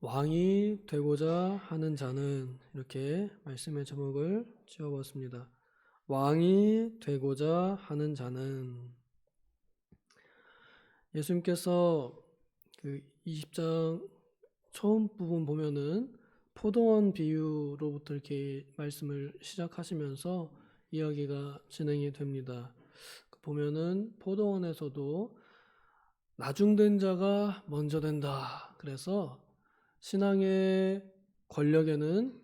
왕이 되고자 하는 자는, 이렇게 말씀의 제목을 지어봤습니다. 왕이 되고자 하는 자는, 예수님께서 그 20장 처음 부분 보면은 포도원 비유로부터 이렇게 말씀을 시작하시면서 이야기가 진행이 됩니다. 보면은 포도원에서도 나중된 자가 먼저 된다. 그래서 신앙의 권력에는,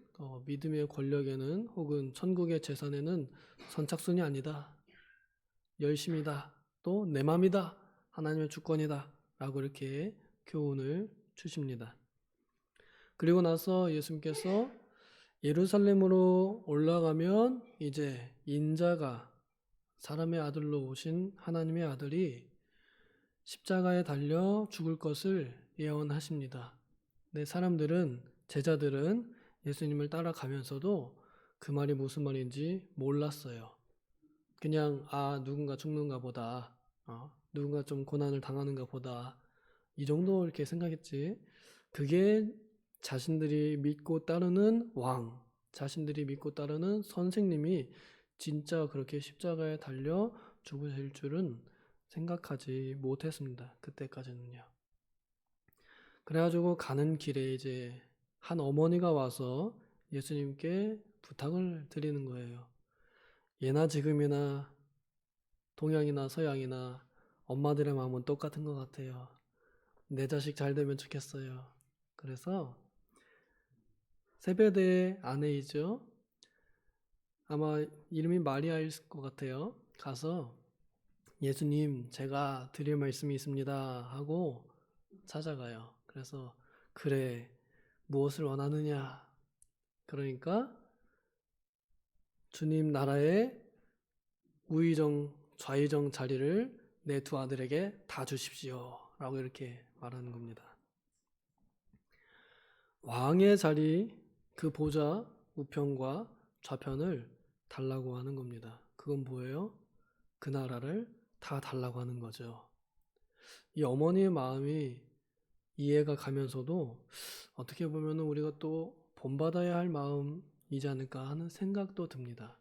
믿음의 권력에는, 혹은 천국의 재산에는 선착순이 아니다, 열심이다, 또 내 맘이다, 하나님의 주권이다 라고 이렇게 교훈을 주십니다. 그리고 나서 예수님께서 예루살렘으로 올라가면 이제 인자가, 사람의 아들로 오신 하나님의 아들이 십자가에 달려 죽을 것을 예언하십니다. 네, 사람들은, 제자들은 예수님을 따라가면서도 그 말이 무슨 말인지 몰랐어요. 그냥 누군가 죽는가 보다, 누군가 좀 고난을 당하는가 보다, 이 정도 이렇게 생각했지, 그게 자신들이 믿고 따르는 왕, 자신들이 믿고 따르는 선생님이 진짜 그렇게 십자가에 달려 죽으실 줄은 생각하지 못했습니다. 그때까지는요. 그래가지고 가는 길에 이제 한 어머니가 와서 예수님께 부탁을 드리는 거예요. 예나 지금이나 동양이나 서양이나 엄마들의 마음은 똑같은 것 같아요. 내 자식 잘 되면 좋겠어요. 그래서 세베대의 아내이죠. 아마 이름이 마리아일 것 같아요. 가서 예수님, 제가 드릴 말씀이 있습니다 하고 찾아가요. 그래서 그래, 무엇을 원하느냐? 그러니까 주님 나라의 우의정 좌의정 자리를 내 두 아들에게 다 주십시오 라고 이렇게 말하는 겁니다. 왕의 자리, 그 보좌 우편과 좌편을 달라고 하는 겁니다. 그건 뭐예요? 그 나라를 다 달라고 하는 거죠. 이 어머니의 마음이 이해가 가면서도 어떻게 보면 우리가 또 본받아야 할 마음이지 않을까 하는 생각도 듭니다.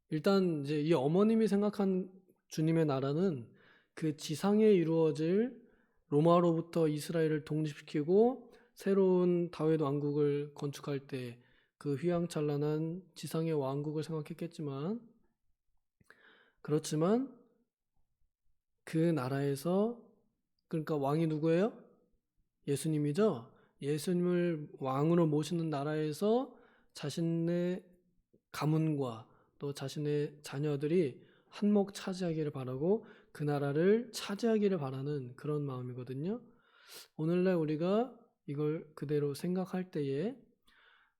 일단 이제 이 어머님이 생각한 주님의 나라는 그 지상에 이루어질, 로마로부터 이스라엘을 독립시키고 새로운 다윗 왕국을 건축할 때 그 휘황찬란한 지상의 왕국을 생각했겠지만, 그렇지만 그 나라에서, 그러니까 왕이 누구예요? 예수님이죠. 예수님을 왕으로 모시는 나라에서 자신의 가문과 또 자신의 자녀들이 한몫 차지하기를 바라고 그 나라를 차지하기를 바라는 그런 마음이거든요. 오늘날 우리가 이걸 그대로 생각할 때에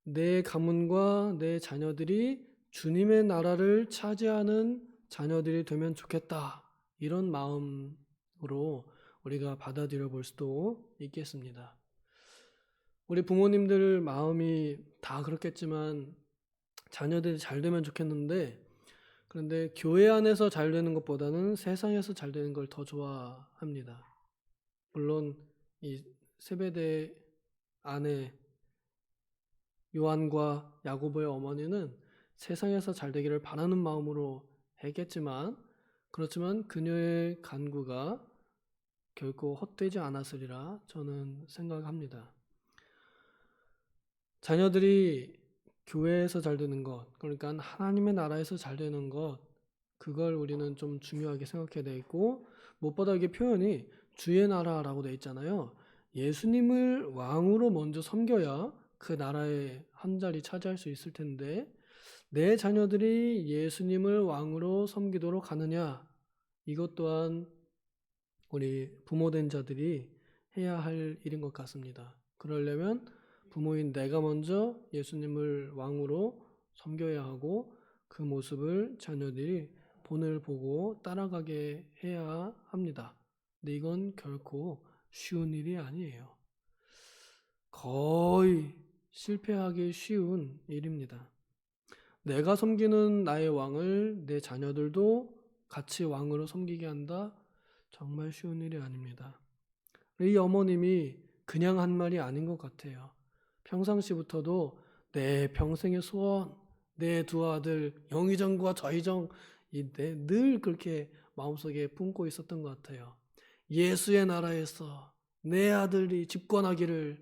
내 가문과 내 자녀들이 주님의 나라를 차지하는 자녀들이 되면 좋겠다, 이런 마음으로 우리가 받아들여 볼 수도 있겠습니다. 우리 부모님들 마음이 다 그렇겠지만 자녀들이 잘 되면 좋겠는데, 그런데 교회 안에서 잘 되는 것보다는 세상에서 잘 되는 걸 더 좋아합니다. 물론 이 세베대 아내 요한과 야고보의 어머니는 세상에서 잘 되기를 바라는 마음으로 했겠지만, 그렇지만 그녀의 간구가 결코 헛되지 않았으리라 저는 생각합니다. 자녀들이 교회에서 잘 되는 것, 그러니까 하나님의 나라에서 잘 되는 것, 그걸 우리는 좀 중요하게 생각해야 되고, 무엇보다 이게 표현이 주의 나라라고 되어 있잖아요. 예수님을 왕으로 먼저 섬겨야 그 나라의 한 자리 차지할 수 있을 텐데, 내 자녀들이 예수님을 왕으로 섬기도록 하느냐, 이것 또한 우리 부모된 자들이 해야 할 일인 것 같습니다. 그러려면 부모인 내가 먼저 예수님을 왕으로 섬겨야 하고, 그 모습을 자녀들이 본을 보고 따라가게 해야 합니다. 근데 이건 결코 쉬운 일이 아니에요. 거의 실패하기 쉬운 일입니다. 내가 섬기는 나의 왕을 내 자녀들도 같이 왕으로 섬기게 한다? 정말 쉬운 일이 아닙니다. 이 어머님이 그냥 한 말이 아닌 것 같아요. 평상시부터도 내 평생의 소원, 내 두 아들 영의정과 좌의정 늘 그렇게 마음속에 품고 있었던 것 같아요. 예수의 나라에서 내 아들이 집권하기를,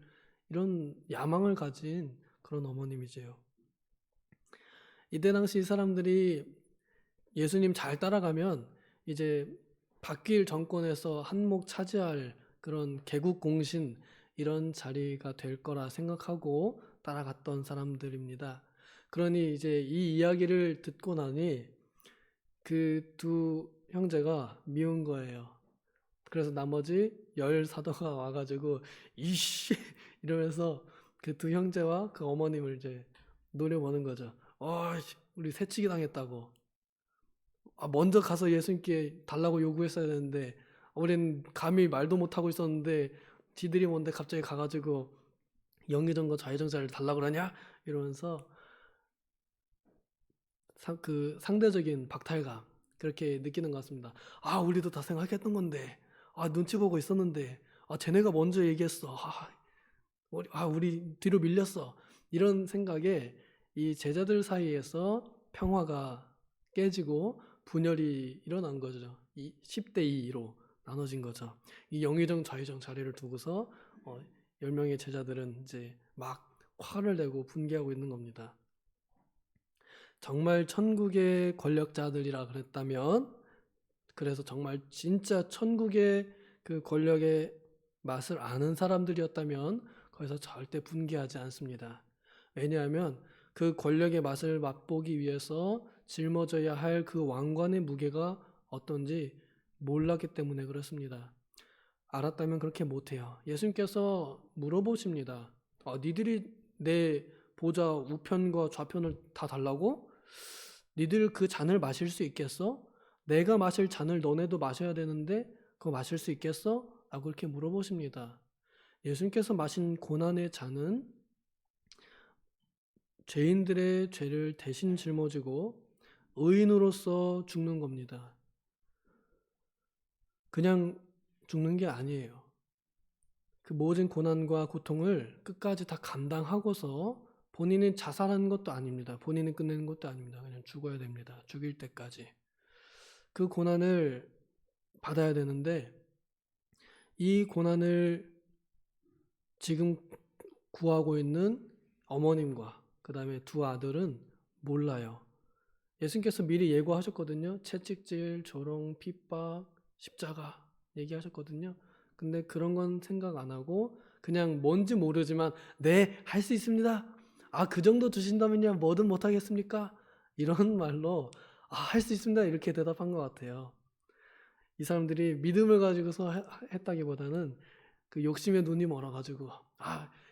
이런 야망을 가진 그런 어머님이세요. 이때 당시 이 사람들이 예수님 잘 따라가면 이제 바뀔 정권에서 한몫 차지할 그런 개국 공신, 이런 자리가 될 거라 생각하고 따라갔던 사람들입니다. 그러니 이제 이 이야기를 듣고 나니 그 두 형제가 미운 거예요. 그래서 나머지 10사도가 와가지고 이씨 이러면서 그 두 형제와 그 어머님을 이제 노려보는 거죠. 우리 새치기 당했다고. 먼저 가서 예수님께 달라고 요구했어야 되는데 우린 감히 말도 못하고 있었는데 지들이 뭔데 갑자기 가가지고 영의정과 좌의정자를 달라고 그러냐? 이러면서 그 상대적인 박탈감, 그렇게 느끼는 것 같습니다. 우리도 다 생각했던 건데, 눈치 보고 있었는데, 쟤네가 먼저 얘기했어. 우리 뒤로 밀렸어. 이런 생각에 이 제자들 사이에서 평화가 깨지고 분열이 일어난 거죠. 이 10대 2로 나눠진 거죠. 이 영의정 좌의정 자리를 두고서 10명의 제자들은 이제 막 화를 내고 분개하고 있는 겁니다. 정말 천국의 권력자들이라 그랬다면, 그래서 정말 진짜 천국의 그 권력의 맛을 아는 사람들이었다면 거기서 절대 분개하지 않습니다. 왜냐하면 그 권력의 맛을 맛보기 위해서 짊어져야 할 그 왕관의 무게가 어떤지 몰랐기 때문에 그렇습니다. 알았다면 그렇게 못해요. 예수님께서 물어보십니다. 니들이 내 보좌 우편과 좌편을 다 달라고? 니들 그 잔을 마실 수 있겠어? 내가 마실 잔을 너네도 마셔야 되는데 그거 마실 수 있겠어? 라고 그렇게 물어보십니다. 예수님께서 마신 고난의 잔은 죄인들의 죄를 대신 짊어지고 의인으로서 죽는 겁니다. 그냥 죽는 게 아니에요. 그 모든 고난과 고통을 끝까지 다 감당하고서 본인이 자살하는 것도 아닙니다. 본인이 끝내는 것도 아닙니다. 그냥 죽어야 됩니다. 죽일 때까지. 그 고난을 받아야 되는데 이 고난을 지금 구하고 있는 어머님과 그 다음에 두 아들은 몰라요. 예수님께서 미리 예고하셨거든요. 채찍질, 조롱, 핍박, 십자가 얘기하셨거든요. 근데 그런 건 생각 안 하고 그냥 뭔지 모르지만 네, 할 수 있습니다. 그 정도 주신다면요 뭐든 못하겠습니까? 이런 말로 할 수 있습니다 이렇게 대답한 것 같아요. 이 사람들이 믿음을 가지고서 했다기보다는 그 욕심에 눈이 멀어가지고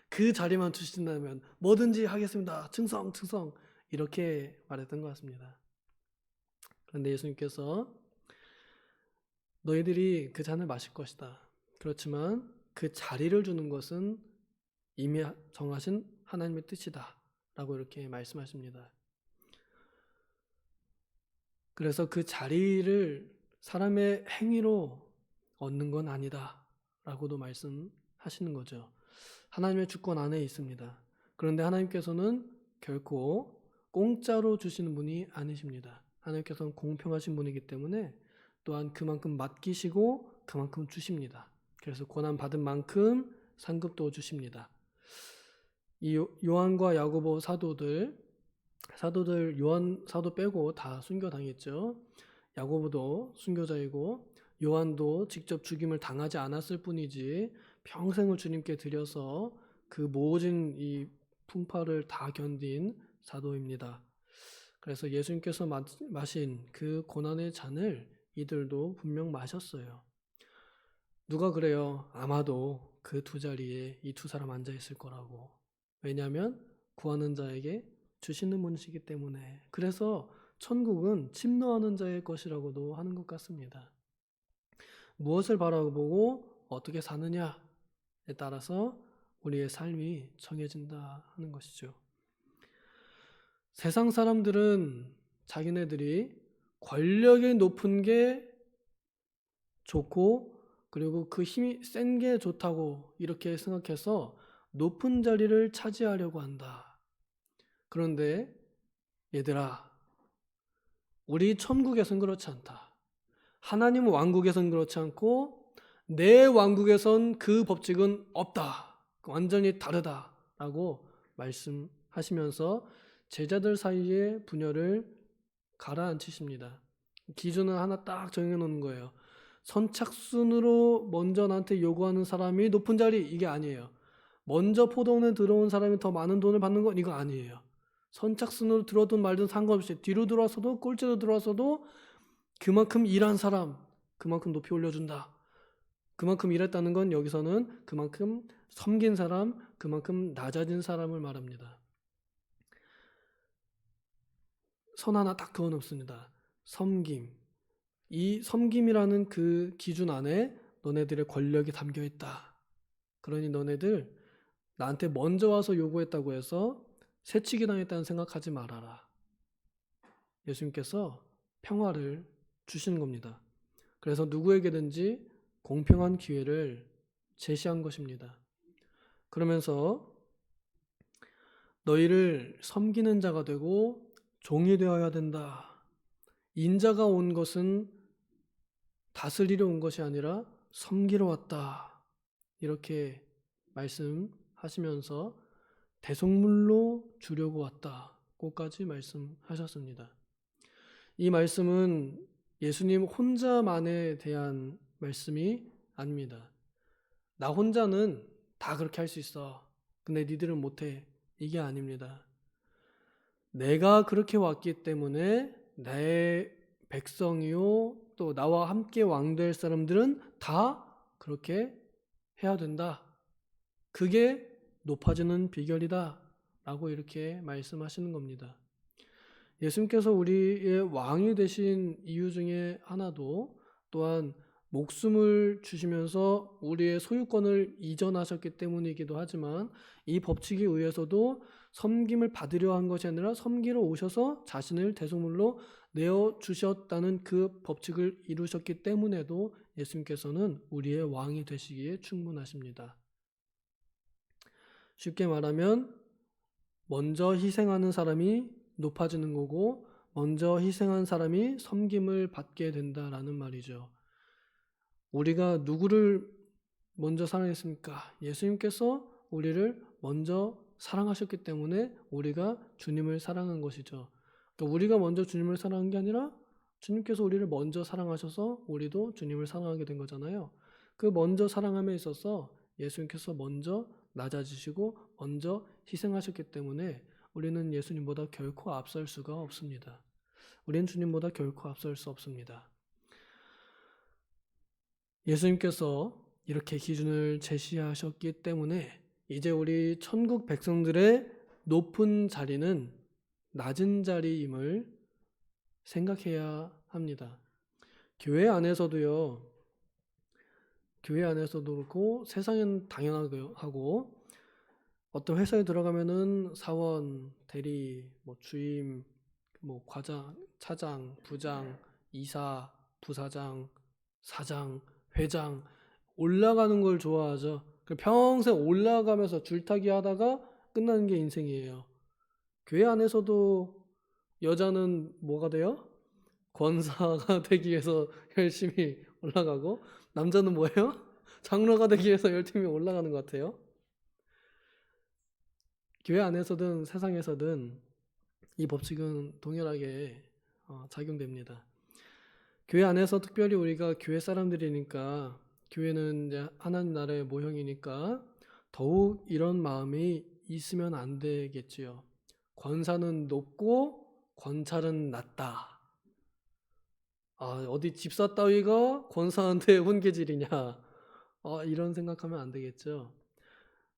그 자리만 주신다면 뭐든지 하겠습니다. 충성 충성 이렇게 말했던 것 같습니다. 그런데 예수님께서 너희들이 그 잔을 마실 것이다. 그렇지만 그 자리를 주는 것은 이미 정하신 하나님의 뜻이다. 라고 이렇게 말씀하십니다. 그래서 그 자리를 사람의 행위로 얻는 건 아니다. 라고도 말씀하시는 거죠. 하나님의 주권 안에 있습니다. 그런데 하나님께서는 결코 공짜로 주시는 분이 아니십니다. 하나님께서는 공평하신 분이기 때문에 또한 그만큼 맡기시고 그만큼 주십니다. 그래서 고난 받은 만큼 상급도 주십니다. 이 요한과 야고보 사도들 요한 사도 빼고 다 순교당했죠. 야고보도 순교자이고 요한도 직접 죽임을 당하지 않았을 뿐이지 평생을 주님께 드려서 그 모든 이 풍파를 다 견딘 사도입니다. 그래서 예수님께서 마신 그 고난의 잔을 이들도 분명 마셨어요. 누가 그래요? 아마도 그 두 자리에 이 두 사람 앉아 있을 거라고. 왜냐하면 구하는 자에게 주시는 분이시기 때문에. 그래서 천국은 침노하는 자의 것이라고도 하는 것 같습니다. 무엇을 바라보고 어떻게 사느냐에 따라서 우리의 삶이 정해진다 하는 것이죠. 세상 사람들은 자기네들이 권력이 높은 게 좋고 그리고 그 힘이 센 게 좋다고 이렇게 생각해서 높은 자리를 차지하려고 한다. 그런데 얘들아, 우리 천국에선 그렇지 않다. 하나님 왕국에선 그렇지 않고 내 왕국에선 그 법칙은 없다. 완전히 다르다라고 말씀하시면서 제자들 사이에 분열을 가라앉히십니다. 기준은 하나 딱 정해놓는 거예요. 선착순으로 먼저 나한테 요구하는 사람이 높은 자리, 이게 아니에요. 먼저 포도원에 들어온 사람이 더 많은 돈을 받는 건 이거 아니에요. 선착순으로 들어든 말든 상관없이 뒤로 들어와서도 꼴찌로 들어와서도 그만큼 일한 사람 그만큼 높이 올려준다. 그만큼 일했다는 건 여기서는 그만큼 섬긴 사람, 그만큼 낮아진 사람을 말합니다. 선 하나 딱 그어놓습니다. 섬김. 이 섬김이라는 그 기준 안에 너네들의 권력이 담겨 있다. 그러니 너네들 나한테 먼저 와서 요구했다고 해서 새치기 당했다는 생각하지 말아라. 예수님께서 평화를 주시는 겁니다. 그래서 누구에게든지 공평한 기회를 제시한 것입니다. 그러면서 너희를 섬기는 자가 되고 종이 되어야 된다. 인자가 온 것은 다스리러 온 것이 아니라 섬기러 왔다. 이렇게 말씀하시면서 대속물로 주려고 왔다고까지 말씀하셨습니다. 이 말씀은 예수님 혼자만에 대한 말씀이 아닙니다. 나 혼자는 다 그렇게 할 수 있어. 근데 니들은 못해. 이게 아닙니다. 내가 그렇게 왔기 때문에 내 백성이요 또 나와 함께 왕될 사람들은 다 그렇게 해야 된다. 그게 높아지는 비결이다 라고 이렇게 말씀하시는 겁니다. 예수님께서 우리의 왕이 되신 이유 중에 하나도 또한 목숨을 주시면서 우리의 소유권을 이전하셨기 때문이기도 하지만 이 법칙에 의해서도 섬김을 받으려 한 것이 아니라 섬기러 오셔서 자신을 대속물로 내어주셨다는 그 법칙을 이루셨기 때문에도 예수님께서는 우리의 왕이 되시기에 충분하십니다. 쉽게 말하면 먼저 희생하는 사람이 높아지는 거고 먼저 희생한 사람이 섬김을 받게 된다라는 말이죠. 우리가 누구를 먼저 사랑했습니까? 예수님께서 우리를 먼저 사랑하셨기 때문에 우리가 주님을 사랑한 것이죠. 그러니까 우리가 먼저 주님을 사랑한 게 아니라 주님께서 우리를 먼저 사랑하셔서 우리도 주님을 사랑하게 된 거잖아요. 그 먼저 사랑함에 있어서 예수님께서 먼저 낮아지시고 먼저 희생하셨기 때문에 우리는 예수님보다 결코 앞설 수가 없습니다. 우리는 주님보다 결코 앞설 수 없습니다. 예수님께서 이렇게 기준을 제시하셨기 때문에 이제 우리 천국 백성들의 높은 자리는 낮은 자리임을 생각해야 합니다. 교회 안에서도 그렇고 세상은 당연하고 하고 어떤 회사에 들어가면은 사원, 대리, 주임, 과장, 차장, 부장, 이사, 부사장, 사장, 회장 올라가는 걸 좋아하죠. 평생 올라가면서 줄타기 하다가 끝나는 게 인생이에요. 교회 안에서도 여자는 뭐가 돼요? 권사가 되기 위해서 열심히 올라가고 남자는 뭐예요? 장로가 되기 위해서 열심히 올라가는 것 같아요. 교회 안에서든 세상에서든 이 법칙은 동일하게 작용됩니다. 교회 안에서 특별히 우리가 교회 사람들이니까 교회는 이제 하나님 나라의 모형이니까 더욱 이런 마음이 있으면 안 되겠지요. 권사는 높고 권찰은 낮다. 어디 집사 따위가 권사한테 훈계질이냐. 이런 생각하면 안 되겠죠.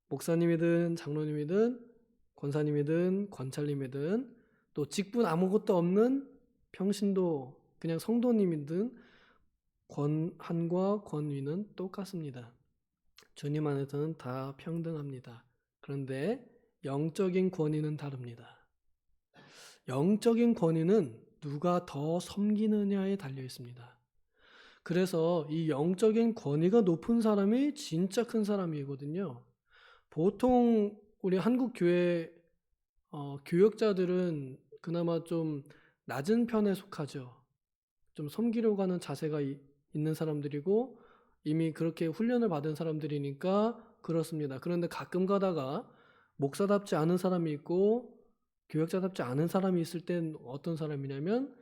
목사님이든 장로님이든 권사님이든 권찰님이든 또 직분 아무것도 없는 평신도 그냥 성도님이든 권한과 권위는 똑같습니다. 주님 안에서는 다 평등합니다. 그런데 영적인 권위는 다릅니다. 영적인 권위는 누가 더 섬기느냐에 달려 있습니다. 그래서 이 영적인 권위가 높은 사람이 진짜 큰 사람이거든요. 보통 우리 한국 교회 교역자들은 그나마 좀 낮은 편에 속하죠. 좀 섬기려고 하는 자세가 있는 사람들이고 이미 그렇게 훈련을 받은 사람들이니까 그렇습니다. 그런데 가끔 가다가 목사답지 않은 사람이 있고 교역자답지 않은 사람이 있을 땐 어떤 사람이냐면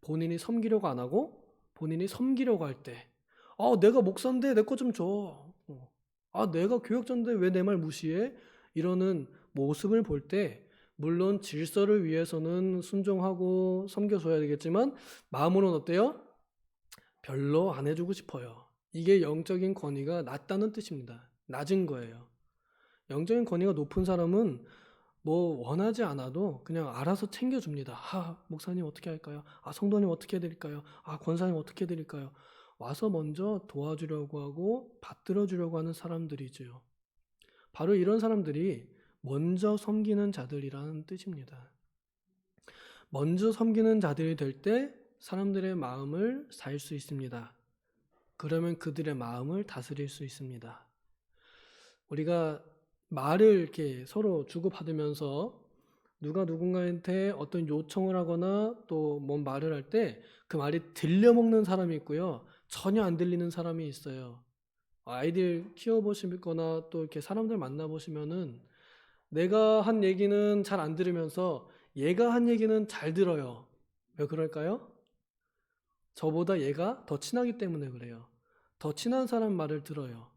본인이 섬기려고 안 하고 본인이 섬기려고 할 때, 내가 목사인데 내 거 좀 줘. 내가 교역자인데 왜 내 말 무시해? 이러는 모습을 볼 때 물론 질서를 위해서는 순종하고 섬겨줘야 되겠지만 마음으로는 어때요? 별로 안 해주고 싶어요. 이게 영적인 권위가 낮다는 뜻입니다. 낮은 거예요. 영적인 권위가 높은 사람은 뭐 원하지 않아도 그냥 알아서 챙겨줍니다. 목사님 어떻게 할까요? 성도님 어떻게 해드릴까요? 권사님 어떻게 해드릴까요? 와서 먼저 도와주려고 하고 받들어 주려고 하는 사람들이죠. 바로 이런 사람들이 먼저 섬기는 자들이라는 뜻입니다. 먼저 섬기는 자들이 될 때 사람들의 마음을 살 수 있습니다. 그러면 그들의 마음을 다스릴 수 있습니다. 우리가 말을 이렇게 서로 주고받으면서 누가 누군가한테 어떤 요청을 하거나 또 뭔 말을 할 때 그 말이 들려먹는 사람이 있고요. 전혀 안 들리는 사람이 있어요. 아이들 키워보시거나 또 이렇게 사람들 만나보시면은 내가 한 얘기는 잘 안 들으면서 얘가 한 얘기는 잘 들어요. 왜 그럴까요? 저보다 얘가 더 친하기 때문에 그래요. 더 친한 사람 말을 들어요.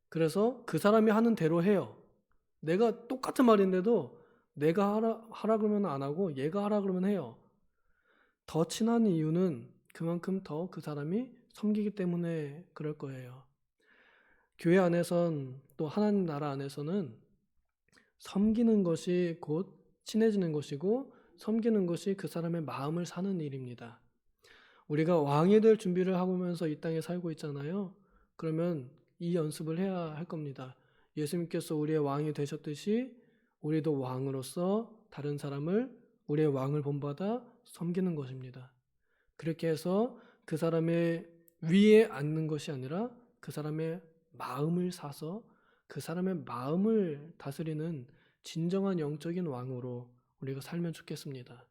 그래서 그 사람이 하는 대로 해요. 내가 똑같은 말인데도 내가 하라 그러면 안 하고 얘가 하라 그러면 해요. 더 친한 이유는 그만큼 더 그 사람이 섬기기 때문에 그럴 거예요. 교회 안에선 또 하나님 나라 안에서는 섬기는 것이 곧 친해지는 것이고 섬기는 것이 그 사람의 마음을 사는 일입니다. 우리가 왕이 될 준비를 하면서 이 땅에 살고 있잖아요. 그러면 이 연습을 해야 할 겁니다. 예수님께서 우리의 왕이 되셨듯이 우리도 왕으로서 다른 사람을 우리의 왕을 본받아 섬기는 것입니다. 그렇게 해서 그 사람의 위에 앉는 것이 아니라 그 사람의 마음을 사서 그 사람의 마음을 다스리는 진정한 영적인 왕으로 우리가 살면 좋겠습니다.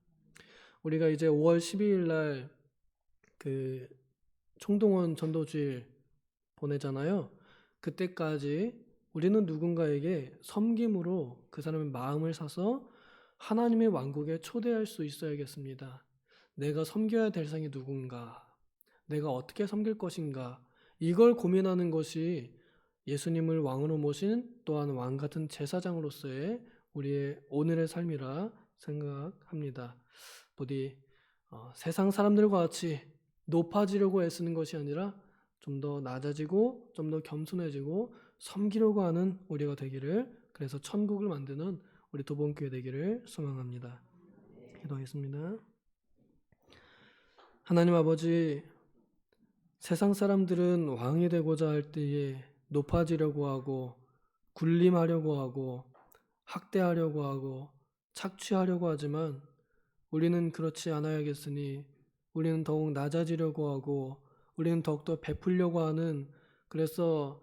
우리가 이제 5월 12일 날 그 총동원 전도주일 보내잖아요. 그때까지 우리는 누군가에게 섬김으로 그 사람의 마음을 사서 하나님의 왕국에 초대할 수 있어야겠습니다. 내가 섬겨야 될 상이 누군가, 내가 어떻게 섬길 것인가, 이걸 고민하는 것이 예수님을 왕으로 모신 또한 왕 같은 제사장으로서의 우리의 오늘의 삶이라 생각합니다. 부디 세상 사람들과 같이 높아지려고 애쓰는 것이 아니라 좀 더 낮아지고 좀 더 겸손해지고 섬기려고 하는 우리가 되기를, 그래서 천국을 만드는 우리 도봉교회 되기를 소망합니다. 기도하겠습니다. 하나님 아버지, 세상 사람들은 왕이 되고자 할 때에 높아지려고 하고 군림하려고 하고 학대하려고 하고 착취하려고 하지만 우리는 그렇지 않아야겠으니 우리는 더욱 낮아지려고 하고 우리는 더욱더 베풀려고 하는, 그래서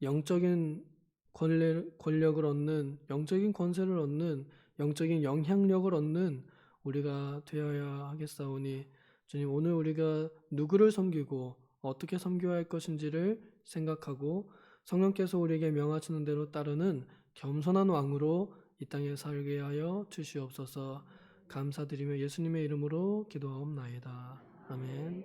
영적인 권력을 얻는, 영적인 권세를 얻는, 영적인 영향력을 얻는 우리가 되어야 하겠사오니 주님, 오늘 우리가 누구를 섬기고 어떻게 섬겨야 할 것인지를 생각하고 성령께서 우리에게 명하시는 대로 따르는 겸손한 왕으로 이 땅에 살게 하여 주시옵소서. 감사드리며 예수님의 이름으로 기도하옵나이다. 아멘.